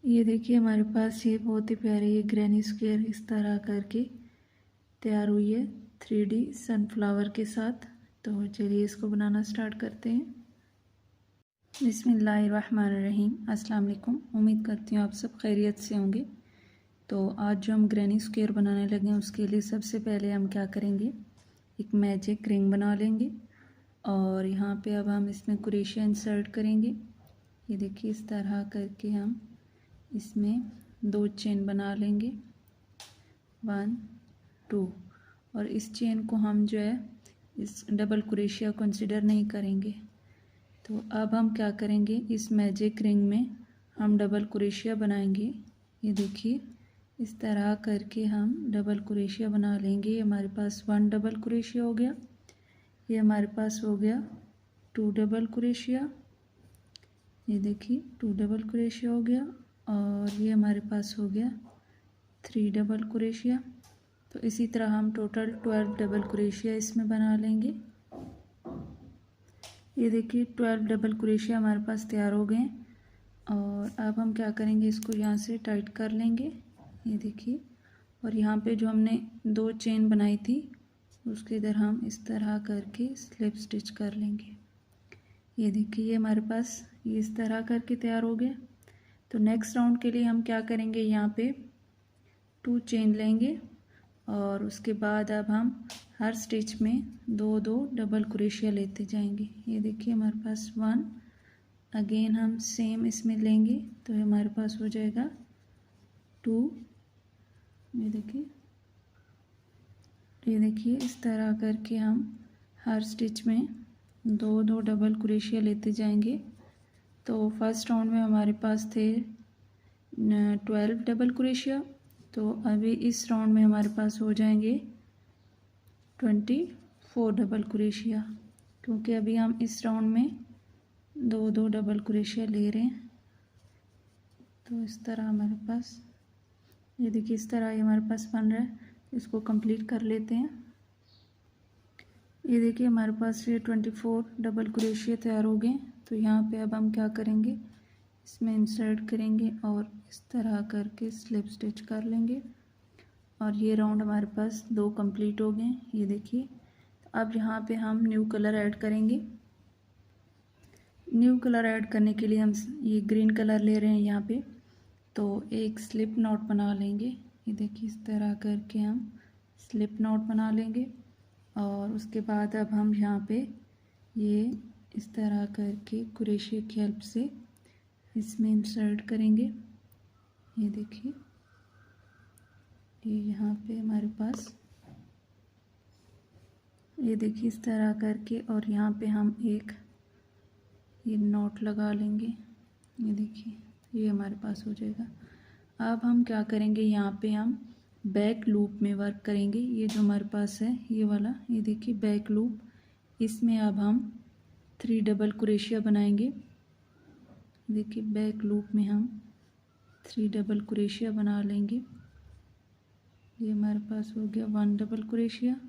ये देखिए हमारे पास ये बहुत ही प्यारी ये ग्रैनी स्क्वायर इस तरह करके तैयार हुई है 3D सनफ्लावर के साथ। तो चलिए इसको बनाना स्टार्ट करते हैं। बिस्मिल्लाहिर्रहमानिर्रहीम। अस्सलाम वालेकुम। उम्मीद करती हूँ आप सब खैरियत से होंगे। तो आज जो हम ग्रैनी स्क्वायर बनाने लगे हैं उसके लिए सबसे पहले हम क्या करेंगे, एक मैजिक रिंग बना लेंगे और यहाँ पे अब हम इसमें क्रोशिया इंसर्ट करेंगे। ये देखिए इस तरह करके हम इसमें 2 चेन बना लेंगे 1 2 और इस चेन को हम जो है इस डबल क्रोशिया कंसीडर नहीं करेंगे। तो अब हम क्या करेंगे, इस मैजिक रिंग में हम डबल क्रोशिया बनाएंगे। ये देखिए इस तरह करके हम डबल क्रोशिया बना लेंगे। ये हमारे पास 1 डबल क्रोशिया हो गया, ये हमारे पास हो गया 2 डबल क्रोशिया, ये देखिए 2 डबल क्रोशिया हो गया और ये हमारे पास हो गया 3 डबल क्रोशिया। तो इसी तरह हम टोटल 12 डबल क्रोशिया इसमें बना लेंगे। ये देखिए 12 डबल क्रोशिया हमारे पास तैयार हो गए और अब हम क्या करेंगे, इसको यहाँ से टाइट कर लेंगे। ये देखिए और यहाँ पे जो हमने 2 चेन बनाई थी उसके इधर हम इस तरह करके स्लिप स्टिच कर लेंगे। ये देखिए ये हमारे पास ये इस तरह करके तैयार हो गया। तो नेक्स्ट राउंड के लिए हम क्या करेंगे, यहाँ पे 2 चेन लेंगे और उसके बाद अब हम हर स्टिच में 2-2 डबल क्रोशिया लेते जाएंगे। ये देखिए हमारे पास 1, अगेन हम सेम इसमें लेंगे तो हमारे पास हो जाएगा 2। ये देखिए इस तरह करके हम हर स्टिच में 2-2 डबल क्रोशिया लेते जाएंगे। तो फर्स्ट राउंड में हमारे पास थे 12 डबल क्रोशिया, तो अभी इस राउंड में हमारे पास हो जाएंगे 24 डबल क्रोशिया, क्योंकि अभी हम इस राउंड में 2-2 डबल क्रोशिया ले रहे हैं। तो इस तरह हमारे पास ये देखिए इस तरह ये हमारे पास बन रहा है। इसको कंप्लीट कर लेते हैं। ये देखिए हमारे पास ये 24 डबल क्रोशिया तैयार हो गए। तो यहाँ पे अब हम क्या करेंगे, इसमें इंसर्ट करेंगे और इस तरह करके स्लिप स्टिच कर लेंगे और ये राउंड हमारे पास 2 कंप्लीट हो गए। ये देखिए अब यहाँ पे हम न्यू कलर ऐड करेंगे। न्यू कलर ऐड करने के लिए हम ये ग्रीन कलर ले रहे हैं यहाँ पे। तो एक स्लिप नॉट बना लेंगे। ये देखिए इस तरह करके हम स्लिप नॉट बना लेंगे और उसके बाद अब हम यहाँ पे ये इस तरह करके क्रोशिया की हेल्प से इसमें इंसर्ट करेंगे। ये देखिए ये यहाँ पे हमारे पास ये देखिए इस तरह करके और यहाँ पे हम एक ये नॉट लगा लेंगे। ये देखिए ये हमारे पास हो जाएगा। अब हम क्या करेंगे, यहाँ पे हम बैक लूप में वर्क करेंगे। ये जो हमारे पास है ये वाला, ये देखिए बैक लूप, इसमें अब हम 3 डबल क्रोशिया बनाएंगे। देखिए बैक लूप में हम 3 डबल क्रोशिया बना लेंगे। ये हमारे पास हो गया 1 डबल क्रोशिया।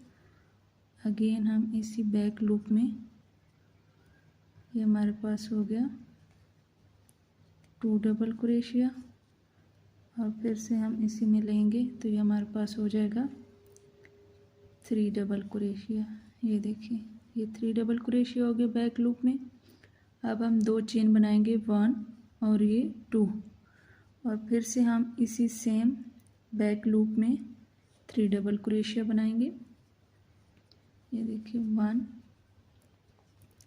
अगेन हम इसी बैक लूप में ये हमारे पास हो गया 2 डबल क्रोशिया और फिर से हम इसी में लेंगे तो ये हमारे पास हो जाएगा 3 डबल क्रोशिया। ये देखिए ये 3 डबल क्रोशिया हो गए बैक लूप में। अब हम 2 चेन बनाएंगे 1 और ये 2 और फिर से हम इसी सेम बैक लूप में 3 डबल क्रोशिया बनाएंगे। ये देखिए 1,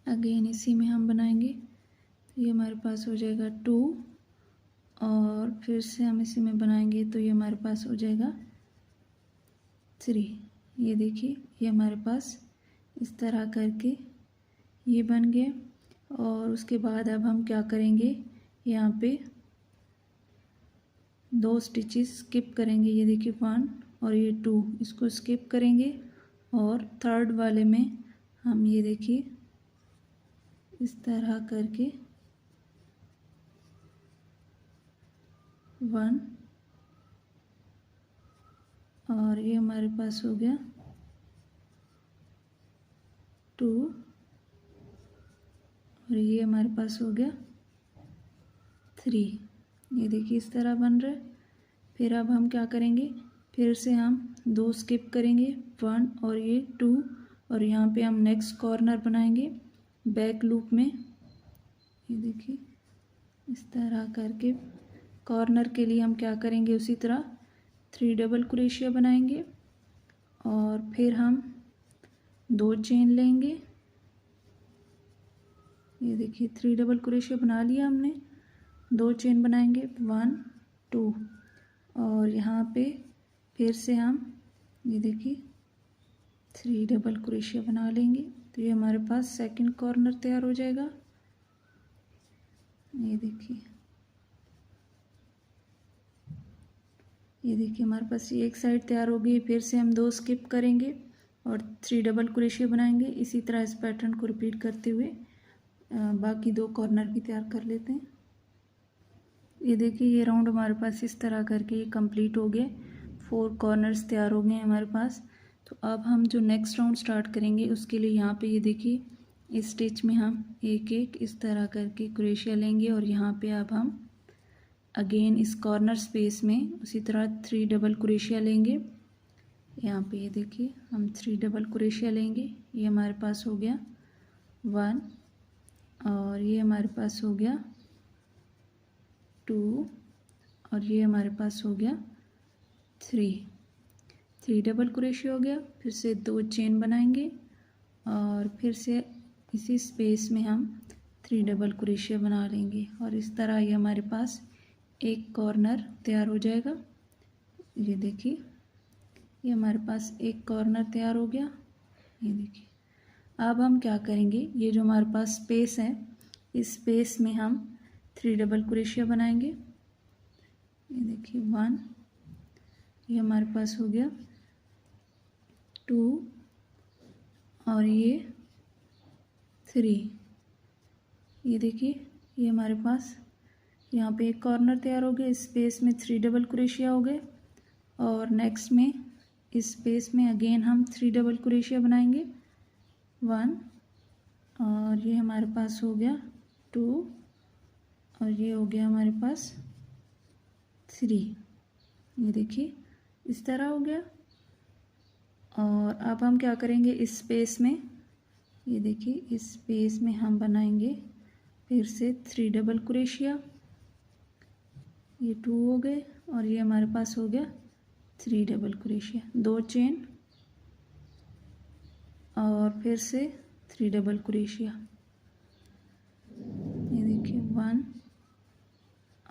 अगेन इसी में हम बनाएंगे तो ये हमारे पास हो जाएगा 2 और फिर से हम इसी में बनाएंगे तो ये हमारे पास हो जाएगा 3। ये देखिए ये हमारे पास इस तरह करके ये बन गया और उसके बाद अब हम क्या करेंगे, यहाँ पे 2 स्टिचेस स्किप करेंगे। ये देखिए 1 और ये 2, इसको स्किप करेंगे और थर्ड वाले में हम ये देखिए इस तरह करके 1 और ये हमारे पास हो गया 2 और ये हमारे पास हो गया 3। ये देखिए इस तरह बन रहा है। फिर अब हम क्या करेंगे, फिर से हम 2 स्किप करेंगे, 1 और ये 2, और यहाँ पे हम नेक्स्ट कॉर्नर बनाएंगे बैक लूप में। ये देखिए इस तरह करके कॉर्नर के लिए हम क्या करेंगे, उसी तरह 3 डबल क्रोशिया बनाएंगे और फिर हम 2 चेन लेंगे। ये देखिए 3 डबल क्रोशिया बना लिया हमने, 2 चेन बनाएंगे 1 2, और यहाँ पे फिर से हम ये देखिए 3 डबल क्रोशिया बना लेंगे। तो ये हमारे पास सेकंड कॉर्नर तैयार हो जाएगा। ये देखिए हमारे पास ये एक साइड तैयार हो गई। फिर से हम 2 स्किप करेंगे और 3 डबल क्रोशिया बनाएंगे। इसी तरह इस पैटर्न को रिपीट करते हुए बाकी 2 कॉर्नर भी तैयार कर लेते हैं। ये देखिए ये राउंड हमारे पास इस तरह करके ये कंप्लीट हो गया, 4 कॉर्नर्स तैयार हो गए हैं हमारे पास। तो अब हम जो नेक्स्ट राउंड स्टार्ट करेंगे उसके लिए यहाँ पे ये देखिए इस स्टिच में हम एक एक इस तरह करके क्रोशिया लेंगे और यहाँ पे अब हम अगेन इस कॉर्नर स्पेस में उसी तरह 3 डबल क्रोशिया लेंगे। यहाँ पे ये देखिए हम 3 डबल क्रोशिया लेंगे। ये हमारे पास हो गया 1 और ये हमारे पास हो गया 2 और ये हमारे पास हो गया 3 डबल क्रोशिया हो गया। फिर से 2 चेन बनाएंगे और फिर से इसी स्पेस में हम 3 डबल क्रोशिया बना लेंगे और इस तरह ये हमारे पास एक कॉर्नर तैयार हो जाएगा। ये देखिए ये हमारे पास एक कॉर्नर तैयार हो गया। ये देखिए अब हम क्या करेंगे, ये जो हमारे पास स्पेस है इस स्पेस में हम 3 डबल क्रोशिया बनाएंगे। ये देखिए 1, ये हमारे पास हो गया 2 और ये 3। ये देखिए ये हमारे पास यहाँ पे एक कॉर्नर तैयार हो गया। इस स्पेस में 3 डबल क्रोशिया हो गए और नेक्स्ट में इस स्पेस में अगेन हम 3 डबल क्रोशिया बनाएंगे 1 और ये हमारे पास हो गया 2 और ये हो गया हमारे पास 3। ये देखिए इस तरह हो गया। और अब हम क्या करेंगे, इस स्पेस में ये देखिए इस स्पेस में हम बनाएंगे फिर से 3 डबल क्रोशिया। ये 2 हो गए और ये हमारे पास हो गया 3 डबल क्रोशिया, 2 चेन और फिर से 3 डबल क्रोशिया। ये देखिए 1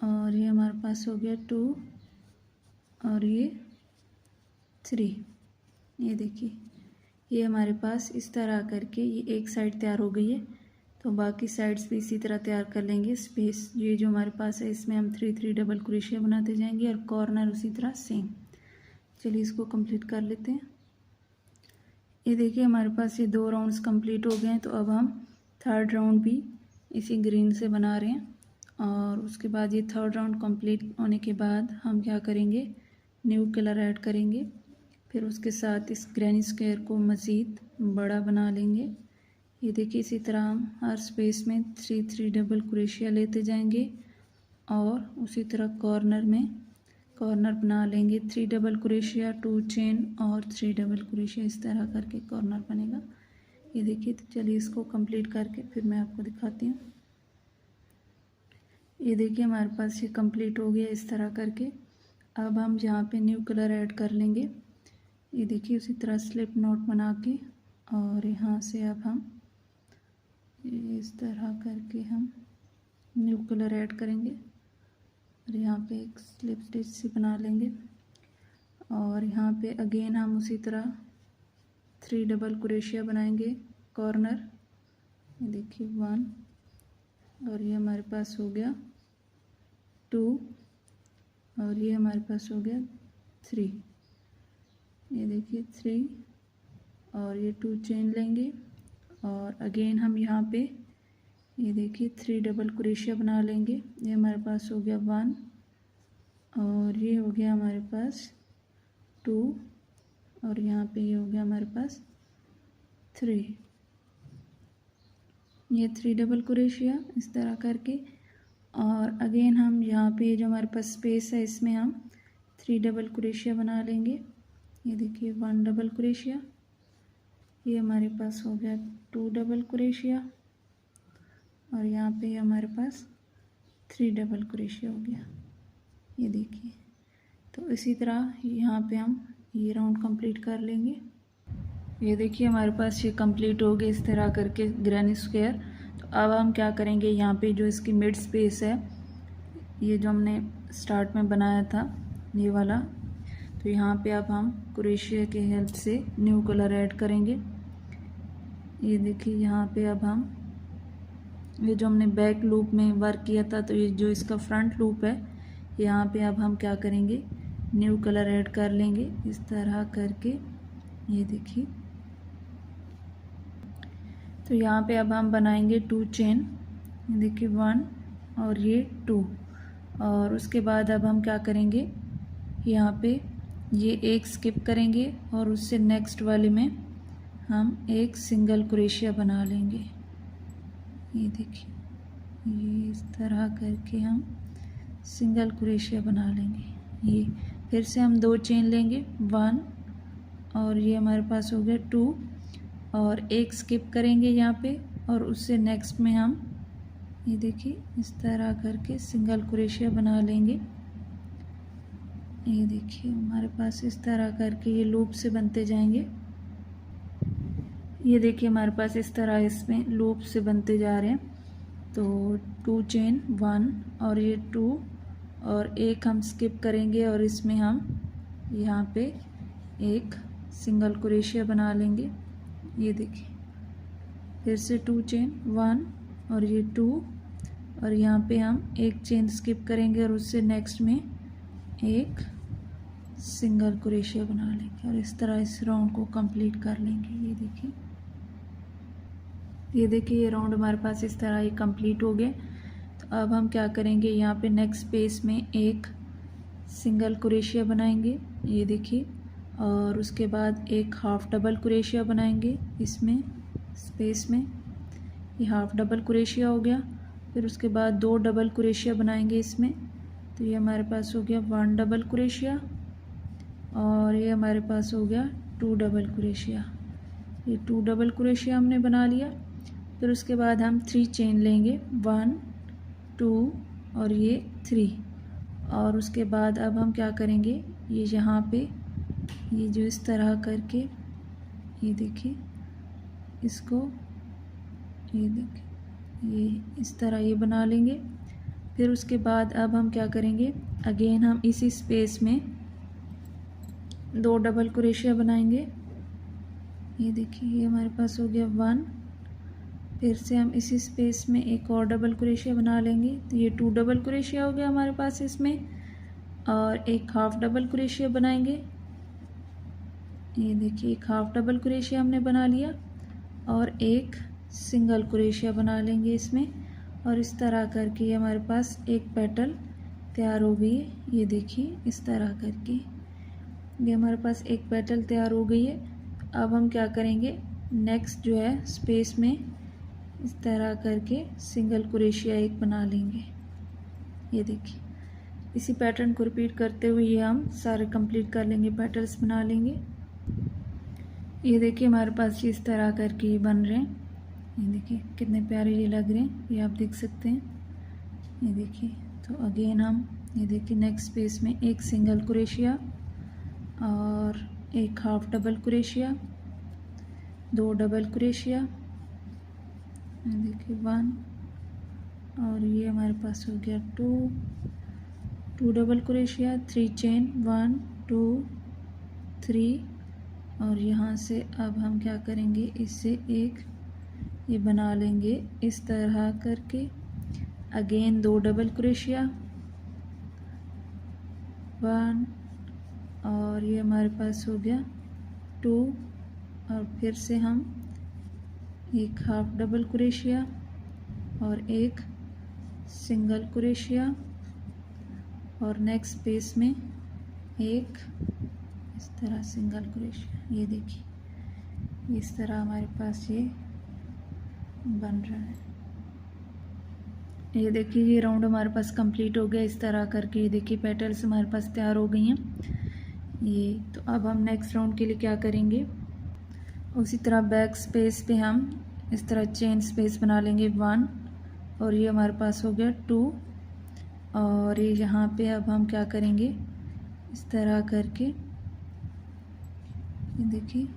और ये हमारे पास हो गया 2 और ये 3। ये देखिए ये हमारे पास इस तरह करके ये एक साइड तैयार हो गई है। तो बाकी साइड्स भी इसी तरह तैयार कर लेंगे। स्पेस ये जो हमारे पास है इसमें हम 3 डबल क्रोशिया बनाते जाएंगे और कॉर्नर उसी तरह सेम। चलिए इसको कंप्लीट कर लेते हैं। ये देखिए हमारे पास ये 2 राउंड्स कंप्लीट हो गए हैं। तो अब हम थर्ड राउंड भी इसी ग्रीन से बना रहे हैं और उसके बाद ये थर्ड राउंड कंप्लीट होने के बाद हम क्या करेंगे, न्यू कलर ऐड करेंगे। फिर उसके साथ इस ग्रैनी स्क्वायर को मज़ीद बड़ा बना लेंगे। ये देखिए इसी तरह हम हर स्पेस में 3 डबल क्रोशिया लेते जाएंगे और उसी तरह कॉर्नर में कॉर्नर बना लेंगे 3 डबल क्रोशिया, 2 चेन और 3 डबल क्रोशिया। इस तरह करके कॉर्नर बनेगा। ये देखिए तो चलिए इसको कंप्लीट करके फिर मैं आपको दिखाती हूँ। ये देखिए हमारे पास ये कंप्लीट हो गया इस तरह करके। अब हम यहाँ पे न्यू कलर ऐड कर लेंगे। ये देखिए उसी तरह स्लिप नोट बना के और यहाँ से अब हम इस तरह करके हम न्यू कलर ऐड करेंगे और यहाँ पे एक स्लिप स्टिच सी बना लेंगे और यहाँ पे अगेन हम उसी तरह 3 डबल क्रोशिया बनाएंगे कॉर्नर। ये देखिए 1 और ये हमारे पास हो गया 2 और ये हमारे पास हो गया 3। ये देखिए 3 और ये 2 चेन लेंगे और अगेन हम यहाँ पे ये देखिए 3 डबल क्रोशिया बना लेंगे। ये हमारे पास हो गया 1 और ये हो गया हमारे पास 2 और यहाँ पे ये हो गया हमारे पास 3। ये 3 डबल क्रोशिया इस तरह करके और अगेन हम यहाँ यहाँ पे जो हमारे पास स्पेस है इसमें हम 3 डबल क्रोशिया बना लेंगे। ये देखिए 1 डबल क्रोशिया, ये हमारे पास हो गया 2 डबल क्रोशिया और यहाँ पे हमारे पास 3 डबल क्रोशिया हो गया। ये देखिए, तो इसी तरह यहाँ पे हम ये राउंड कंप्लीट कर लेंगे। ये देखिए हमारे पास ये कंप्लीट हो गया इस तरह करके ग्रैनी स्क्वायर। तो अब हम क्या करेंगे, यहाँ पे जो इसकी मिड स्पेस है, ये जो हमने स्टार्ट में बनाया था ये वाला, तो यहाँ पे अब हम क्रोशिया के हेल्प से न्यू कलर ऐड करेंगे। ये देखिए यहाँ पे अब हम ये जो हमने बैक लूप में वर्क किया था, तो ये जो इसका फ्रंट लूप है, यहाँ पे अब हम क्या करेंगे, न्यू कलर ऐड कर लेंगे इस तरह करके। ये देखिए, तो यहाँ पे अब हम बनाएंगे 2 चेन। ये देखिए 1 और ये 2, और उसके बाद अब हम क्या करेंगे, यहाँ पे ये एक स्किप करेंगे और उससे नेक्स्ट वाले में हम एक सिंगल क्रोशिया बना लेंगे। ये देखिए, ये इस तरह करके हम सिंगल क्रोशिया बना लेंगे। ये फिर से हम 2 चेन लेंगे, 1 और ये हमारे पास हो गया 2, और एक स्किप करेंगे यहाँ पे और उससे नेक्स्ट में हम ये देखिए इस तरह करके सिंगल क्रोशिया बना लेंगे। ये देखिए हमारे पास इस तरह करके ये लूप से बनते जाएंगे। ये देखिए हमारे पास इस तरह इसमें लूप से बनते जा रहे हैं। तो 2 चेन, 1 और ये 2 और एक हम स्किप करेंगे और इसमें हम यहाँ पे एक सिंगल क्रोशिया बना लेंगे। ये देखिए, फिर से 2 चेन, 1 और ये 2 और यहाँ पे हम एक चेन स्किप करेंगे और उससे नेक्स्ट में एक सिंगल क्रोशिया बना लेंगे और इस तरह इस राउंड को कंप्लीट कर लेंगे। ये देखिए ये राउंड हमारे पास इस तरह ये कंप्लीट हो गए। तो अब हम क्या करेंगे, यहाँ पे नेक्स्ट स्पेस में एक सिंगल क्रोशिया बनाएंगे। ये देखिए, और उसके बाद एक हाफ डबल क्रोशिया बनाएंगे इसमें स्पेस में, ये हाफ डबल क्रोशिया हो गया। फिर उसके बाद 2 डबल क्रोशिया बनाएंगे इसमें, तो ये हमारे पास हो गया 1 डबल क्रोशिया और ये हमारे पास हो गया 2 डबल क्रोशिया। ये 2 डबल क्रोशिया हमने बना लिया। फिर उसके बाद हम 3 चेन लेंगे, 1 2 और ये 3, और उसके बाद अब हम क्या करेंगे, ये यहाँ पे ये जो इस तरह करके ये देखिए इसको, ये देखिए ये इस तरह ये बना लेंगे। फिर उसके बाद अब हम क्या करेंगे, अगेन हम इसी स्पेस में 2 डबल क्रोशिया बनाएंगे। ये देखिए ये हमारे पास हो गया 1, फिर से हम इसी स्पेस में एक और डबल क्रोशिया बना लेंगे। तो ये 2 डबल क्रोशिया हो गया हमारे पास इसमें, और एक हाफ डबल क्रोशिया बनाएंगे। ये देखिए एक हाफ डबल क्रोशिया हमने बना लिया और एक सिंगल क्रोशिया बना लेंगे इसमें, और इस तरह करके ये हमारे पास एक पेटल तैयार हो गई है। ये देखिए इस तरह करके ये हमारे पास एक पेटल तैयार हो गई है। अब हम क्या करेंगे, नेक्स्ट जो है स्पेस में इस तरह करके सिंगल क्रोशिया एक बना लेंगे। ये देखिए इसी पैटर्न को रिपीट करते हुए ये हम सारे कंप्लीट कर लेंगे, पेटल्स बना लेंगे। ये देखिए हमारे पास ये इस तरह करके ये बन रहे हैं। ये देखिए कितने प्यारे ये लग रहे हैं, ये आप देख सकते हैं। ये देखिए, तो अगेन हम ये देखिए नेक्स्ट स्पेस में एक सिंगल क्रोशिया और एक half double crochet, 2 double crochet, ये देखिए 1 और ये हमारे पास हो गया 2 डबल क्रोशिया, 3 चेन, 1 2 3, और यहाँ से अब हम क्या करेंगे, इससे एक ये बना लेंगे इस तरह करके। अगेन 2 डबल क्रोशिया, 1 और ये हमारे पास हो गया 2, और फिर से हम एक हाफ डबल क्रोशिया और एक सिंगल क्रोशिया, और नेक्स्ट स्पेस में एक इस तरह सिंगल क्रोशिया। ये देखिए इस तरह हमारे पास ये बन रहा है। ये देखिए ये राउंड हमारे पास कंप्लीट हो गया। इस तरह करके ये देखिए पेटल्स हमारे पास तैयार हो गई हैं ये। तो अब हम नेक्स्ट राउंड के लिए क्या करेंगे, उसी तरह बैक स्पेस पे हम इस तरह चेन स्पेस बना लेंगे 1, और ये हमारे पास हो गया 2, और ये यहाँ पे अब हम क्या करेंगे, इस तरह करके ये देखिए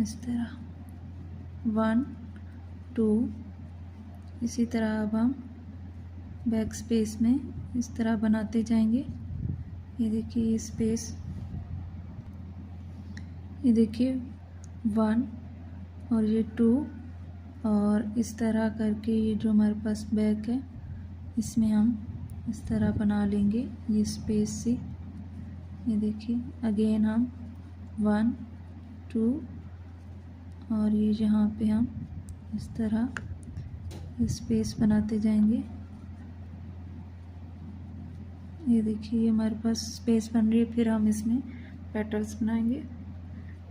इस तरह 1 2, इसी तरह अब हम बैक स्पेस में इस तरह बनाते जाएंगे। ये देखिए ये स्पेस, ये देखिए 1 और ये 2, और इस तरह करके ये जो हमारे पास बैक है इसमें हम इस तरह बना लेंगे ये स्पेस से। ये देखिए अगेन हम 1 2, और ये जहाँ पे हम इस तरह स्पेस बनाते जाएंगे। ये देखिए ये हमारे पास स्पेस बन रही है, फिर हम इसमें पेटल्स बनाएंगे।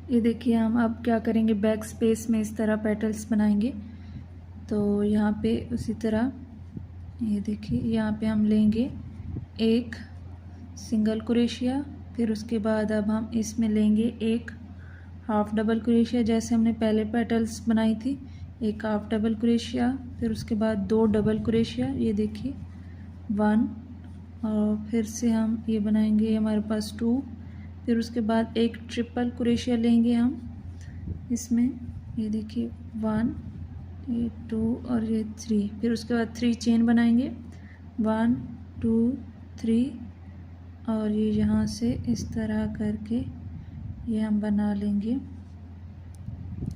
ये देखिए हम अब क्या करेंगे, बैक स्पेस में इस तरह पेटल्स बनाएंगे। तो यहाँ पे उसी तरह ये देखिए यहाँ पे हम लेंगे एक सिंगल क्रोशिया, फिर उसके बाद अब हम इसमें लेंगे एक हाफ डबल क्रोशिया, जैसे हमने पहले पेटल्स बनाई थी, एक हाफ डबल क्रोशिया, फिर उसके बाद 2 डबल क्रोशिया, ये देखिए 1, और फिर से हम ये बनाएंगे हमारे पास 2, फिर उसके बाद एक ट्रिपल क्रोशिया लेंगे हम इसमें, ये देखिए 1 ये 2 और ये 3, फिर उसके बाद 3 चेन बनाएंगे 1 2 3, और ये यहाँ से इस तरह करके ये हम बना लेंगे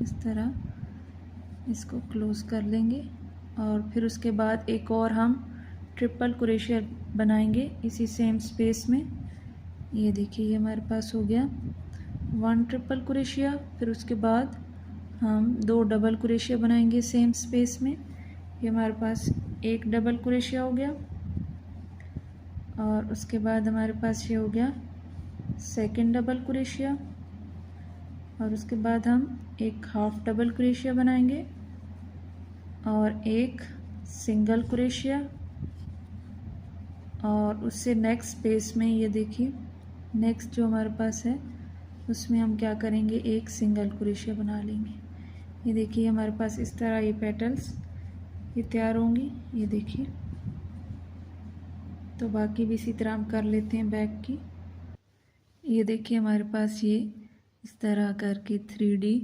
इस तरह, इसको क्लोज कर लेंगे। और फिर उसके बाद एक और हम ट्रिपल क्रोशिया बनाएंगे इसी सेम स्पेस में। ये देखिए ये हमारे पास हो गया 1 ट्रिपल क्रोशिया, फिर उसके बाद हम 2 डबल क्रोशिया बनाएंगे सेम स्पेस में। ये हमारे पास एक डबल क्रोशिया हो गया, और उसके बाद हमारे पास ये हो गया सेकंड डबल क्रोशिया, और उसके बाद हम एक हाफ डबल क्रोशिया बनाएंगे और एक सिंगल क्रोशिया, और उससे नेक्स्ट स्पेस में ये देखिए नेक्स्ट जो हमारे पास है उसमें हम क्या करेंगे, एक सिंगल क्रोशिया बना लेंगे। ये देखिए हमारे पास इस तरह ये पेटल्स ये तैयार होंगी। ये देखिए, तो बाकी भी इसी तरह हम कर लेते हैं बैक की। ये देखिए हमारे पास ये इस तरह करके 3D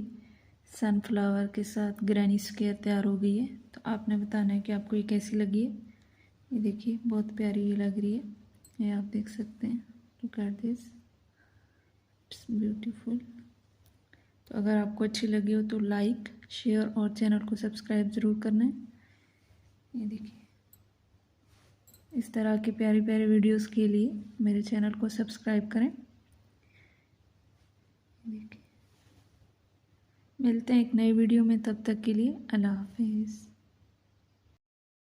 सनफ्लावर के साथ ग्रैनी स्क्वायर तैयार हो गई है। तो आपने बताना है कि आपको ये कैसी लगी है। ये देखिए बहुत प्यारी ये लग रही है, ये आप देख सकते हैं। Look at this, it's beautiful. तो अगर आपको अच्छी लगी हो तो लाइक शेयर और चैनल को सब्सक्राइब ज़रूर करना है। ये देखिए इस तरह के प्यारे प्यारे वीडियोस के लिए मेरे चैनल को सब्सक्राइब करें। देखिए मिलते हैं एक नई वीडियो में, तब तक के लिए अल्लाह हाफिज़।